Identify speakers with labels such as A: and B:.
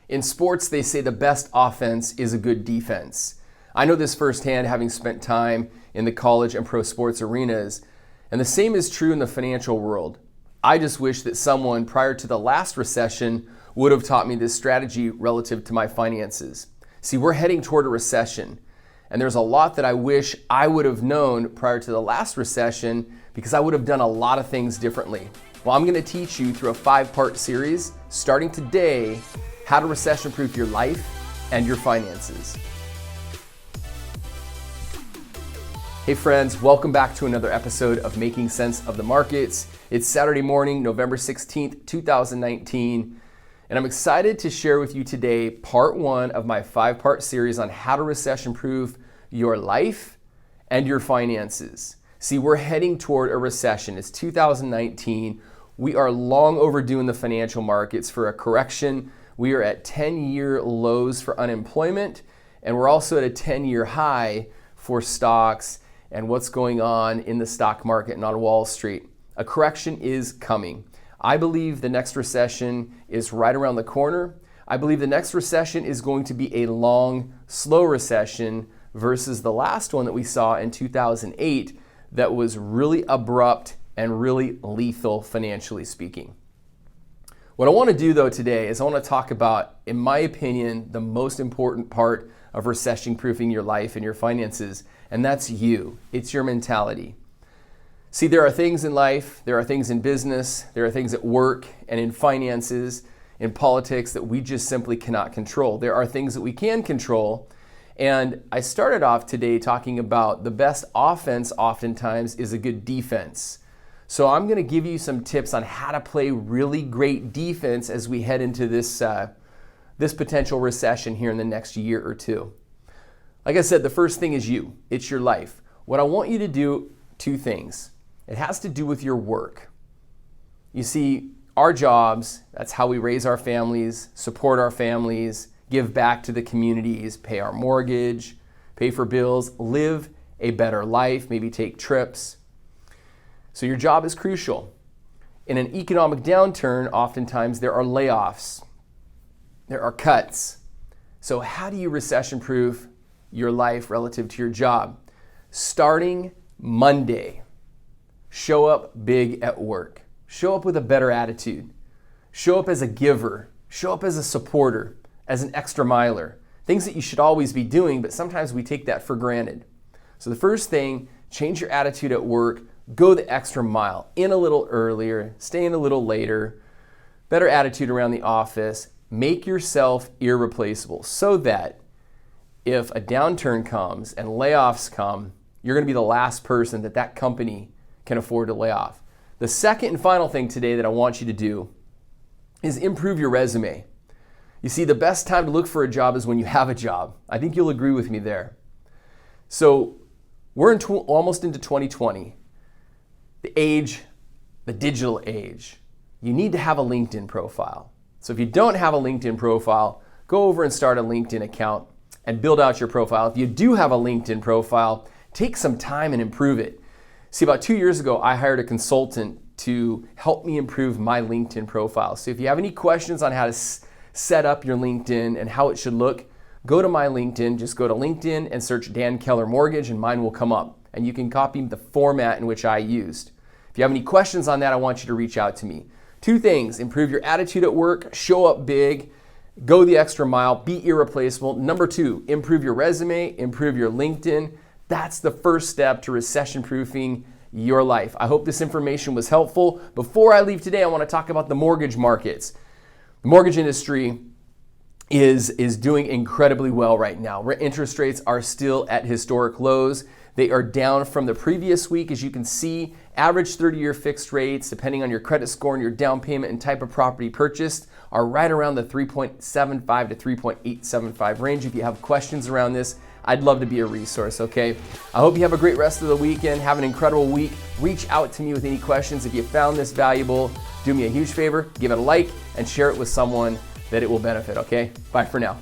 A: In sports, they say the best offense is a good defense. I know this firsthand, having spent time in the college and pro sports arenas, and the same is true in the financial world. I just wish that someone prior to the last recession would have taught me this strategy relative to my finances. See, we're heading toward a recession, and there's a lot that I wish I would have known prior to the last recession because I would have done a lot of things differently. Well, I'm going to teach you through a 5-part series starting today how to recession-proof your life and your finances. Hey friends, welcome back to another episode of Making Sense of the Markets. It's Saturday morning, November 16th, 2019, and I'm excited to share with you today part 1 of my 5-part series on how to recession-proof your life and your finances. See, we're heading toward a recession. It's 2019. We are long overdue in the financial markets for a correction. We are at 10-year lows for unemployment, and we're also at a 10-year high for stocks and what's going on in the stock market and on Wall Street. A correction is coming. I believe the next recession is right around the corner. I believe the next recession is going to be a long, slow recession versus the last one that we saw in 2008 that was really abrupt and really lethal financially speaking. What I want to do though today is I want to talk about, in my opinion, the most important part of recession-proofing your life and your finances, and that's you. It's your mentality. See, there are things in life, there are things in business, there are things at work and in finances, in politics that we just simply cannot control. There are things that we can control, and I started off today talking about the best offense oftentimes is a good defense. So I'm going to give you some tips on how to play really great defense as we head into this potential recession here in the next year or two. Like I said, the first thing is you. It's your life. What I want you to do, 2 things. It has to do with your work. You see, our jobs, that's how we raise our families, support our families, give back to the communities, pay our mortgage, pay for bills, live a better life, maybe take trips. So your job is crucial. In an economic downturn, oftentimes there are layoffs. There are cuts. So how do you recession-proof your life relative to your job? Starting Monday, show up big at work. Show up with a better attitude. Show up as a giver. Show up as a supporter, as an extra miler. Things that you should always be doing, but sometimes we take that for granted. So the first thing, change your attitude at work. Go the extra mile, in a little earlier, stay in a little later, better attitude around the office. Make yourself irreplaceable so that if a downturn comes and layoffs come, you're going to be the last person that company can afford to lay off. The second and final thing today that I want you to do is improve your resume. You see, the best time to look for a job is when you have a job. I think you'll agree with me there. So we're almost into 2020. The digital age. You need to have a LinkedIn profile. So if you don't have a LinkedIn profile, go over and start a LinkedIn account and build out your profile. If you do have a LinkedIn profile, take some time and improve it. See, about 2 years ago, I hired a consultant to help me improve my LinkedIn profile. So if you have any questions on how to set up your LinkedIn and how it should look, go to my LinkedIn. Just go to LinkedIn and search Dan Keller Mortgage and mine will come up. And you can copy the format in which I used. If you have any questions on that, I want you to reach out to me. 2 things, improve your attitude at work, show up big, go the extra mile, be irreplaceable. Number 2, improve your resume, improve your LinkedIn. That's the first step to recession-proofing your life. I hope this information was helpful. Before I leave today, I want to talk about the mortgage markets. The mortgage industry is doing incredibly well right now. Interest rates are still at historic lows. They are down from the previous week. As you can see, average 30-year fixed rates, depending on your credit score and your down payment and type of property purchased, are right around the 3.75 to 3.875 range. If you have questions around this, I'd love to be a resource, okay? I hope you have a great rest of the weekend. Have an incredible week. Reach out to me with any questions. If you found this valuable, do me a huge favor, give it a like and share it with someone that it will benefit, okay? Bye for now.